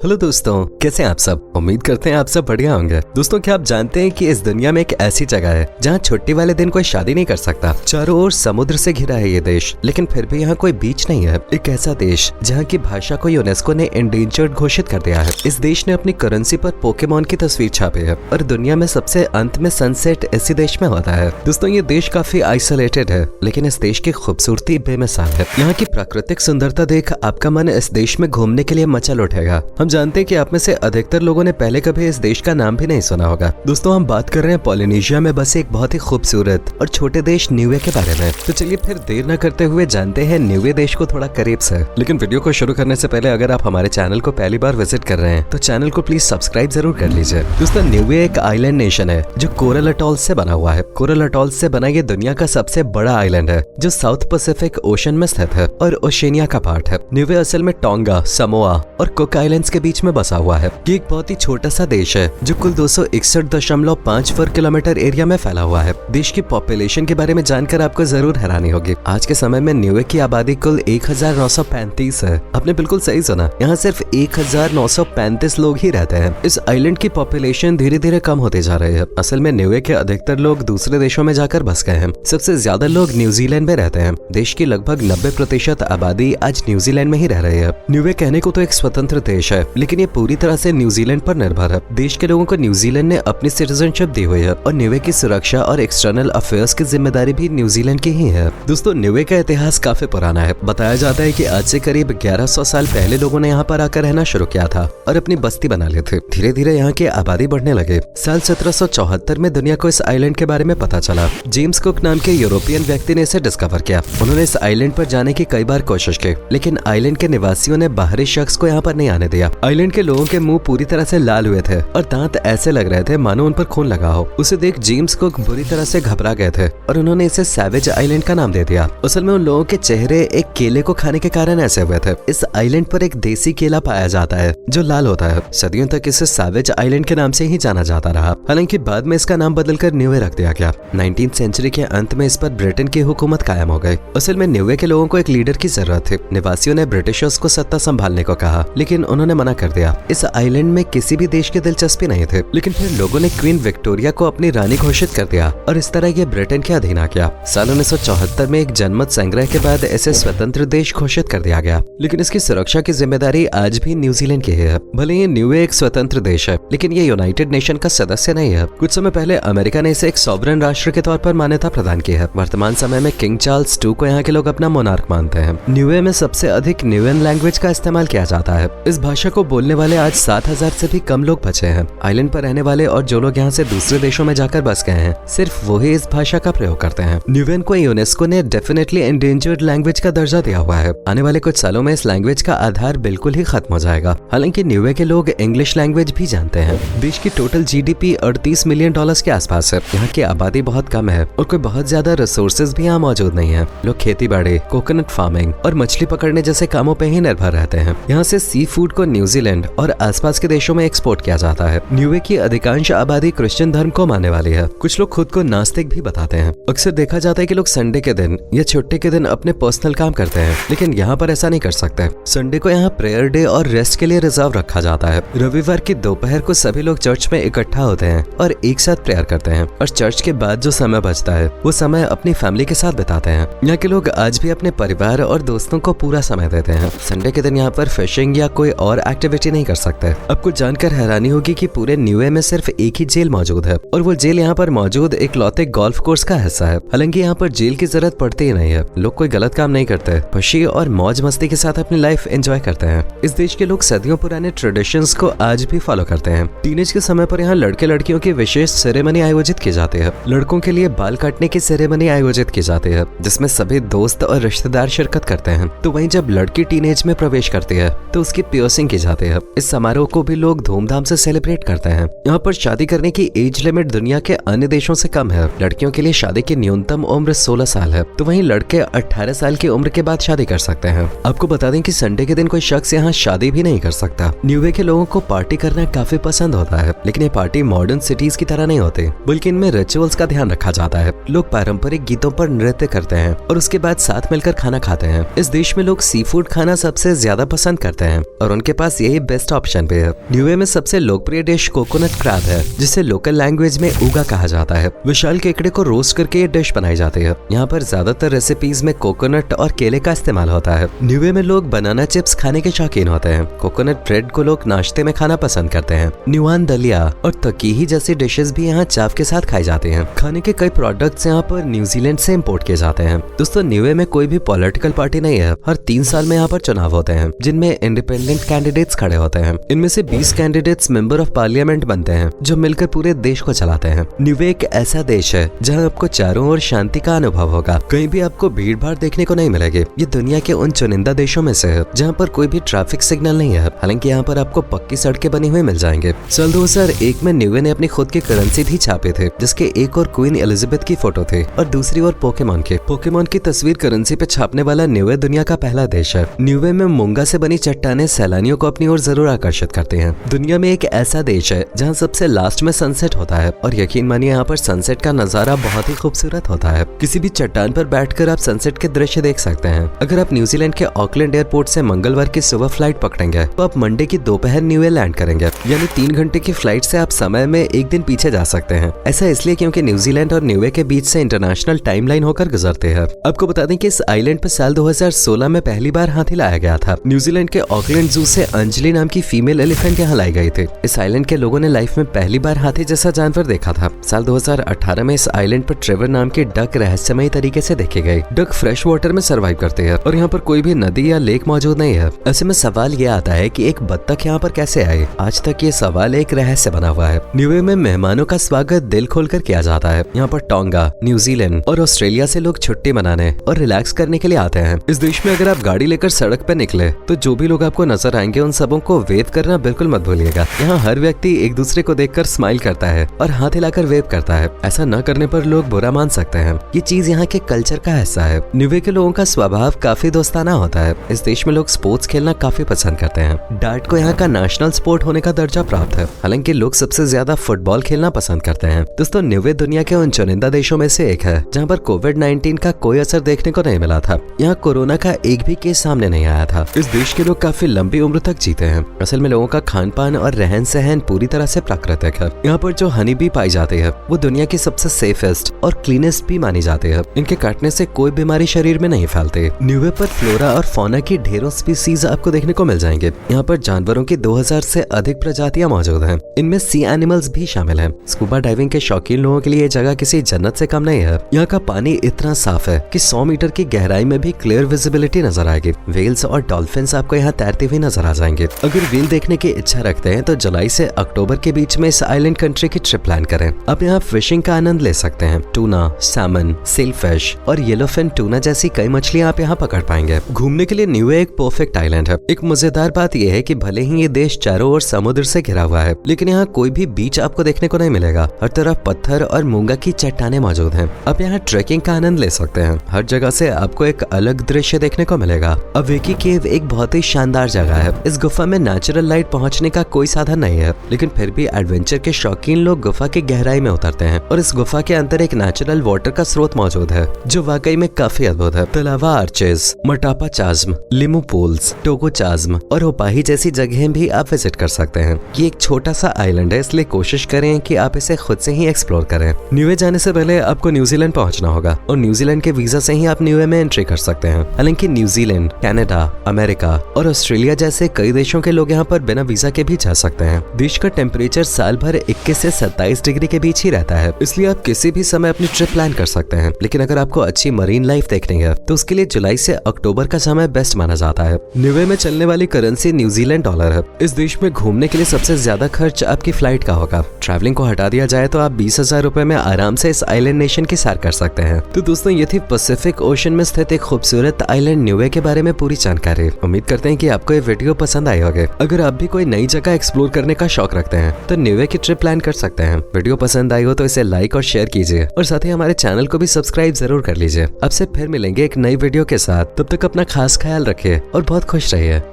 Hello दोस्तों, कैसे हैं आप सब। उम्मीद करते हैं आप सब बढ़िया होंगे। दोस्तों, क्या आप जानते हैं कि इस दुनिया में एक ऐसी जगह है जहां छुट्टी वाले दिन कोई शादी नहीं कर सकता। चारों ओर समुद्र से घिरा है ये देश, लेकिन फिर भी यहाँ कोई बीच नहीं है। एक ऐसा देश जहाँ की भाषा को यूनेस्को ने एंडेंजर्ड घोषित कर दिया है। इस देश ने अपनी करेंसी पर पोकेमॉन की तस्वीर छापी है और दुनिया में सबसे अंत में सनसेट इसी देश में होता है। दोस्तों, ये देश काफी आइसोलेटेड है, लेकिन इस देश की खूबसूरती बेमिसाल है। यहाँ की प्राकृतिक सुंदरता देख आपका मन इस देश में घूमने के लिए मचल उठेगा। हम जानते हैं कि आप में से अधिकतर लोगों ने पहले कभी इस देश का नाम भी नहीं सुना होगा। दोस्तों, हम बात कर रहे हैं पोलिनेशिया में बसे एक बहुत ही खूबसूरत और छोटे देश न्यूवे के बारे में। तो चलिए फिर देर न करते हुए जानते हैं न्यूवे देश को थोड़ा करीब से। लेकिन वीडियो को शुरू करने से पहले अगर आप हमारे चैनल को पहली बार विजिट कर रहे हैं तो चैनल को प्लीज सब्सक्राइब जरूर कर लीजिए। दोस्तों, न्यूवे एक आइलैंड नेशन है जो कोरल अटॉल से बना हुआ है। कोरल अटॉल से बना ये दुनिया का सबसे बड़ा आइलैंड है जो साउथ पैसिफिक ओशन में स्थित है और ओशेनिया का पार्ट है। न्यूवे असल में टोंगा, समोआ और कुक आइलैंड्स के बीच में बसा हुआ है। ये एक बहुत ही छोटा सा देश है जो कुल 261.5 वर्ग किलोमीटर एरिया में फैला हुआ है। देश की पॉपुलेशन के बारे में जानकर आपको जरूर हैरानी होगी। आज के समय में न्यूवे की आबादी कुल 1935 है। आपने बिल्कुल सही सुना, यहाँ सिर्फ 1935 लोग ही रहते हैं। इस आइलैंड की पॉपुलेशन धीरे धीरे कम होते जा रही है। असल में न्यूवे के अधिकतर लोग दूसरे देशों में जाकर बस गए हैं। सबसे ज्यादा लोग न्यूजीलैंड में रहते हैं। देश की लगभग 90% आबादी आज न्यूजीलैंड में ही रह रही है। न्यूवे कहने को तो एक स्वतंत्र देश है, लेकिन ये पूरी तरह से न्यूजीलैंड पर निर्भर है। देश के लोगों को न्यूजीलैंड ने अपनी सिटीजनशिप दी हुई है और न्यूवे की सुरक्षा और एक्सटर्नल अफेयर्स की जिम्मेदारी भी न्यूजीलैंड की ही है। दोस्तों, न्यूवे का इतिहास काफी पुराना है। बताया जाता है कि आज से करीब 1100 साल पहले लोगों ने यहाँ पर आकर रहना शुरू किया था और अपनी बस्ती बना ली थी। धीरे धीरे यहाँ की आबादी बढ़ने लगे। साल 1774 में दुनिया को इस आइलैंड के बारे में पता चला। जेम्स कुक नाम के यूरोपियन व्यक्ति ने इसे डिस्कवर किया। उन्होंने इस आइलैंड पर जाने की कई बार कोशिश की, लेकिन आइलैंड के निवासियों ने बाहरी शख्स को यहाँ पर नहीं आने दिया। आइलैंड के लोगों के मुंह पूरी तरह से लाल हुए थे और दांत ऐसे लग रहे थे मानो उन पर खून लगा हो। उसे देख जेम्स कुक बुरी तरह से घबरा गए थे और उन्होंने इसे सैवेज आइलैंड का नाम दे दिया। असल में उन लोगों के चेहरे एक केले को खाने के कारण ऐसे हुए थे। इस आइलैंड पर एक देसी केला पाया जाता है जो लाल होता है। सदियों तक इसे सैवेज आइलैंड के नाम से ही जाना जाता रहा। हालांकि बाद में इसका नाम बदलकर न्यूवे रख दिया गया। 19वीं सेंचुरी के अंत में इस पर ब्रिटेन की हुकूमत कायम हो गई। असल में न्यूवे के लोगों को एक लीडर की जरूरत थी। निवासियों ने ब्रिटिशर्स को सत्ता संभालने को कहा, लेकिन उन्होंने मना कर दिया। इस आइलैंड में किसी भी देश की दिलचस्पी नहीं थे, लेकिन फिर लोगों ने क्वीन विक्टोरिया को अपनी रानी घोषित कर दिया और इस तरह ये ब्रिटेन के अधीन आ गया। साल 1974 में एक जनमत संग्रह के बाद इसे स्वतंत्र देश घोषित कर दिया गया, लेकिन इसकी सुरक्षा की जिम्मेदारी आज भी न्यूजीलैंड की है। भले ही न्यूवे एक स्वतंत्र देश है, लेकिन ये यूनाइटेड नेशन का सदस्य नहीं है। कुछ समय पहले अमेरिका ने इसे एक सॉवरेन राष्ट्र के तौर पर मान्यता प्रदान की है। वर्तमान समय में किंग चार्ल्स II को यहाँ के लोग अपना मोनार्क मानते हैं। न्यूवे में सबसे अधिक न्यूएन लैंग्वेज का इस्तेमाल किया जाता है। इस भाषा को बोलने वाले आज 7000 से भी कम लोग बचे हैं। आइलैंड पर रहने वाले और जो लोग यहाँ से दूसरे देशों में जाकर बस गए हैं, सिर्फ वही इस भाषा का प्रयोग करते हैं। न्यूएन को यूनेस्को ने डेफिनेटली एंडेंजर्ड लैंग्वेज का दर्जा दिया हुआ है। आने वाले कुछ सालों में इस लैंग्वेज का आधार बिल्कुल ही खत्म हो जाएगा। हालांकि न्यूवे के लोग इंग्लिश लैंग्वेज भी जानते हैं। देश की टोटल GDP $38 मिलियन के आसपास है। यहाँ की आबादी बहुत कम है और कोई बहुत ज्यादा रिसोर्सेज भी यहाँ मौजूद नहीं है। लोग खेती बाड़ी, कोकोनट फार्मिंग और मछली पकड़ने जैसे कामों पे ही निर्भर रहते हैं। यहाँ से सी फूड को न्यूजीलैंड और आसपास के देशों में एक्सपोर्ट किया जाता है। न्यूवे की अधिकांश आबादी क्रिश्चियन धर्म को मानने वाली है। कुछ लोग खुद को नास्तिक भी बताते हैं। अक्सर देखा जाता है कि लोग संडे के दिन या छुट्टी के दिन अपने पर्सनल काम करते हैं, लेकिन यहाँ पर ऐसा नहीं कर सकते। संडे को यहाँ प्रेयर डे और रेस्ट के लिए रिजर्व रखा जाता है। रविवार की दोपहर को सभी लोग चर्च में इकट्ठा होते हैं और एक साथ प्रेयर करते हैं और चर्च के बाद जो समय बचता है वो समय अपनी फैमिली के साथ बिताते हैं। यहाँ के लोग आज भी अपने परिवार और दोस्तों को पूरा समय देते हैं। संडे के दिन यहाँ पर फिशिंग या कोई और एक्टिविटी नहीं कर सकते। आपको जानकर हैरानी होगी कि पूरे न्यूवे में सिर्फ एक ही जेल मौजूद है और वो जेल यहाँ पर मौजूद एक लौते गोल्फ कोर्स का हिस्सा है। हालांकि यहाँ पर जेल की जरूरत पड़ती ही नहीं है। लोग कोई गलत काम नहीं करते, खुशी और मौज मस्ती के साथ अपनी लाइफ एंजॉय करते हैं। इस देश के लोग सदियों पुराने ट्रेडिशंस को आज भी फॉलो करते हैं। टीनेज के समय पर यहाँ लड़के लड़कियों की विशेष सेरेमनी आयोजित की जाती है। लड़कों के लिए बाल काटने की सेरेमनी आयोजित की जाती है, जिसमें सभी दोस्त और रिश्तेदार शिरकत करते हैं। तो वहीं जब लड़की टीनेज में प्रवेश करती है तो उसकी पियर्सिंग की जाती है। इस समारोह को भी लोग धूमधाम से सेलिब्रेट करते हैं। यहाँ पर शादी करने की एज लिमिट दुनिया के अन्य देशों से कम है। लड़कियों के लिए शादी की न्यूनतम उम्र 16 साल है, तो वहीं लड़के 18 साल की उम्र के बाद शादी कर सकते हैं। आपको बता दें कि संडे के दिन कोई शख्स यहाँ शादी भी नहीं कर सकता। न्यूवे के लोगों को पार्टी करना काफी पसंद होता है, लेकिन ये पार्टी मॉडर्न सिटीज की तरह नहीं होती, बल्कि इनमें रिचुअल्स का ध्यान रखा जाता है। लोग पारंपरिक गीतों पर नृत्य करते हैं और उसके बाद साथ मिलकर खाना खाते हैं। इस देश में लोग सी फूड खाना सबसे ज्यादा पसंद करते हैं और उनके पास पास यही बेस्ट ऑप्शन भी है। न्यूवे में सबसे लोकप्रिय डिश कोकोनट क्रैब है, जिसे लोकल लैंग्वेज में उगा कहा जाता है। विशाल केकड़े को रोस्ट करके ये डिश बनाई जाती है। यहाँ पर ज्यादातर रेसिपीज में कोकोनट और केले का इस्तेमाल होता है। न्यूवे में लोग बनाना चिप्स खाने के शौकीन होते हैं। कोकोनट ब्रेड को लोग नाश्ते में खाना पसंद करते हैं। न्यूआन दलिया और तकीही जैसी डिशेस भी यहाँ चाप के साथ खाई जाती हैं। खाने के कई प्रोडक्ट्स यहाँ पर न्यूजीलैंड से इम्पोर्ट किए जाते हैं। दोस्तों, न्यूवे में कोई भी पॉलिटिकल पार्टी नहीं है। हर 3 साल में यहाँ पर चुनाव होते हैं, जिनमें इंडिपेंडेंट कैंडिडेट्स खड़े होते हैं। इनमें से 20 कैंडिडेट्स मेंबर ऑफ पार्लियामेंट बनते हैं, जो मिलकर पूरे देश को चलाते हैं। न्यूवे एक ऐसा देश है जहाँ आपको चारों ओर शांति का अनुभव होगा। कहीं भी आपको भीड़ भाड़ देखने को नहीं मिलेगी। ये दुनिया के उन चुनिंदा देशों में से है जहाँ पर कोई भी ट्रैफिक सिग्नल नहीं है। हालांकि यहाँ पर आपको पक्की सड़कें बनी हुई मिल जाएंगे। साल 2001 में न्यूवे ने अपनी खुद की करेंसी भी छापे थे, जिसके एक और क्वीन एलिजाबेथ की फोटो थे और दूसरी ओर पोकेमॉन की तस्वीर करेंसी पे छापने वाला न्यूवे दुनिया का पहला देश है। न्यूवे में मूंगा से बनी चट्टानें सैलानियों को अपनी ओर जरूर आकर्षित करती हैं। दुनिया में एक ऐसा देश है जहाँ सबसे लास्ट में सनसेट होता है और यकीन मानिए यहाँ पर सनसेट का नजारा बहुत ही खूबसूरत होता है। किसी भी चट्टान पर बैठकर आप सनसेट के दृश्य देख सकते हैं। अगर आप न्यूजीलैंड के ऑकलैंड एयरपोर्ट से मंगलवार की सुबह फ्लाइट पकड़ेंगे तो आप मंडे की दोपहर न्यूवे लैंड करेंगे। यानी 3 घंटे की फ्लाइट से आप समय में एक दिन पीछे जा सकते हैं। ऐसा इसलिए क्योंकि न्यूजीलैंड और न्यूवे के बीच से इंटरनेशनल टाइमलाइन होकर गुजरते हैं। आपको बता दें कि इस आइलैंड पर साल 2016 में पहली बार हाथी लाया गया था। न्यूजीलैंड के ऑकलैंड जू से अंजलि नाम की फीमेल एलिफेंट यहाँ लाई गई थी। इस आइलैंड के लोगों ने लाइफ में पहली बार हाथी जैसा जानवर देखा था। साल 2018 में इस आइलैंड पर ट्रेवर नाम की डक रहस्यमयी तरीके से देखी गई। डक फ्रेश वाटर में सर्वाइव करती है और यहाँ पर कोई भी नदी या लेक मौजूद नहीं है। ऐसे में सवाल ये आता है कि एक बत्तख यहाँ पर कैसे आई। आज तक ये सवाल एक रहस्य बना हुआ है। न्यूवे में मेहमानों का स्वागत दिल खोलकर किया जाता है। यहाँ पर टोंगा, न्यूजीलैंड और ऑस्ट्रेलिया से लोग छुट्टी मनाने और रिलैक्स करने के लिए आते हैं। इस देश में अगर आप गाड़ी लेकर सड़क पर निकले तो जो भी लोग आपको नजर आएंगे उन सबों को वेव करना बिल्कुल मत भूलिएगा। यहाँ हर व्यक्ति एक दूसरे को देखकर स्माइल करता है और हाथ हिलाकर वेव करता है। ऐसा न करने पर लोग बुरा मान सकते हैं। ये चीज यहाँ के कल्चर का हिस्सा है। न्यूवे के लोगों का स्वभाव काफी दोस्ताना होता है। इस देश में लोग स्पोर्ट्स खेलना काफी पसंद करते हैं। डार्ट को यहाँ का नेशनल स्पोर्ट होने का दर्जा प्राप्त है। हालांकि लोग सबसे ज्यादा फुटबॉल खेलना पसंद करते हैं। दोस्तों, न्यूवे दुनिया के उन चुनिंदा देशों में से एक है जहाँ पर कोविड-19 का कोई असर देखने को नहीं मिला था। यहाँ कोरोना का एक भी केस सामने नहीं आया था। इस देश के लोग काफी लंबी उम्र तक जीते हैं। असल में लोगों का खान पान और रहन सहन पूरी तरह से प्राकृतिक है। यहाँ पर जो हनी बी पाई जाती है वो दुनिया की सबसे सेफेस्ट और क्लीनेस्ट भी मानी जाती है। इनके काटने से कोई बीमारी शरीर में नहीं फैलती। न्यूवे पर फ्लोरा और फौना की ढेरों स्पीसीज आपको देखने को मिल जाएंगे। यहाँ पर जानवरों की 2000 से अधिक प्रजातियां मौजूद हैं। इनमें सी एनिमल्स भी शामिल हैं। स्कूबा डाइविंग के शौकीन लोगों के लिए ये जगह किसी जन्नत से कम नहीं है। यहाँ का पानी इतना साफ है कि 100 मीटर की गहराई में भी क्लियर विजिबिलिटी नजर आएगी। वेल्स और डॉल्फिन्स आपको यहाँ तैरते हुए नजर आ जाएंगे। अगर व्हेल देखने की इच्छा रखते हैं तो जुलाई से अक्टूबर के बीच में इस आइलैंड कंट्री की ट्रिप प्लान करें। आप यहाँ फिशिंग का आनंद ले सकते हैं। टूना, सैमन, सेलफिश और येलोफिन टूना जैसी कई मछलियां आप यहाँ पकड़ पाएंगे। घूमने के लिए न्यूवे एक परफेक्ट आइलैंड है। एक मजेदार बात यह है कि भले ही ये देश चारों ओर समुद्र से घिरा हुआ है, लेकिन यहाँ कोई भी बीच आपको देखने को नहीं मिलेगा। हर तरफ पत्थर और मूंगा की चट्टानें मौजूद हैं। आप यहाँ ट्रैकिंग का आनंद ले सकते हैं। हर जगह से आपको एक अलग दृश्य देखने को मिलेगा। अवेकी केव एक बहुत ही शानदार जगह है। इस गुफा में नेचुरल लाइट पहुँचने का कोई साधन नहीं है, लेकिन फिर भी एडवेंचर के शौकीन लोग गुफा की गहराई में उतरते हैं और इस गुफा के अंदर एक नेचुरल वाटर का स्रोत मौजूद है जो वाकई में काफी अद्भुत है। तलावा आर्चेस, मटापा चाज्म, लिमू पूल्स, टोगो चाज्म और ओपाही जैसी जगहें भी आप विजिट कर सकते हैं। ये एक छोटा सा आइलैंड है, इसलिए कोशिश करें कि आप इसे खुद से ही एक्सप्लोर करें। न्यूवे जाने से पहले आपको न्यूजीलैंड पहुंचना होगा और न्यूजीलैंड के वीजा से ही आप न्यूवे में एंट्री कर सकते हैं। हालांकि न्यूजीलैंड, कनाडा, अमेरिका और ऑस्ट्रेलिया जैसे कई देशों के लोग यहाँ पर बिना वीजा के भी जा सकते हैं। देश का टेम्परेचर साल भर 21 से 27 डिग्री के बीच ही रहता है, इसलिए आप किसी भी समय अपनी ट्रिप प्लान कर सकते हैं। लेकिन अगर आपको अच्छी मरीन लाइफ देखनी है तो उसके लिए जुलाई से अक्टूबर का समय बेस्ट माना जाता है। न्यूवे में चलने वाली करेंसी न्यूजीलैंड डॉलर है। इस देश में घूमने के लिए सबसे ज्यादा खर्च आपकी फ्लाइट का होगा। ट्रैवलिंग को हटा दिया जाए तो आप 20,000 रुपए में आराम से इस आइलैंड नेशन की सैर कर सकते हैं। तो दोस्तों, ये थी पैसिफिक ओशन में स्थित एक खूबसूरत आइलैंड न्यूवे के बारे में पूरी जानकारी। उम्मीद करते हैं कि आपको ये वीडियो पसंद आई होगी। अगर आप भी कोई नई जगह एक्सप्लोर करने का शौक रखते हैं तो न्यूवे की ट्रिप प्लान कर सकते हैं। वीडियो पसंद आई हो तो इसे लाइक और शेयर कीजिए और साथ ही हमारे चैनल को भी सब्सक्राइब जरूर कर लीजिए। आपसे फिर मिलेंगे एक नई वीडियो के साथ। तब तक अपना खास ख्याल रखिए और बहुत खुश रहिए।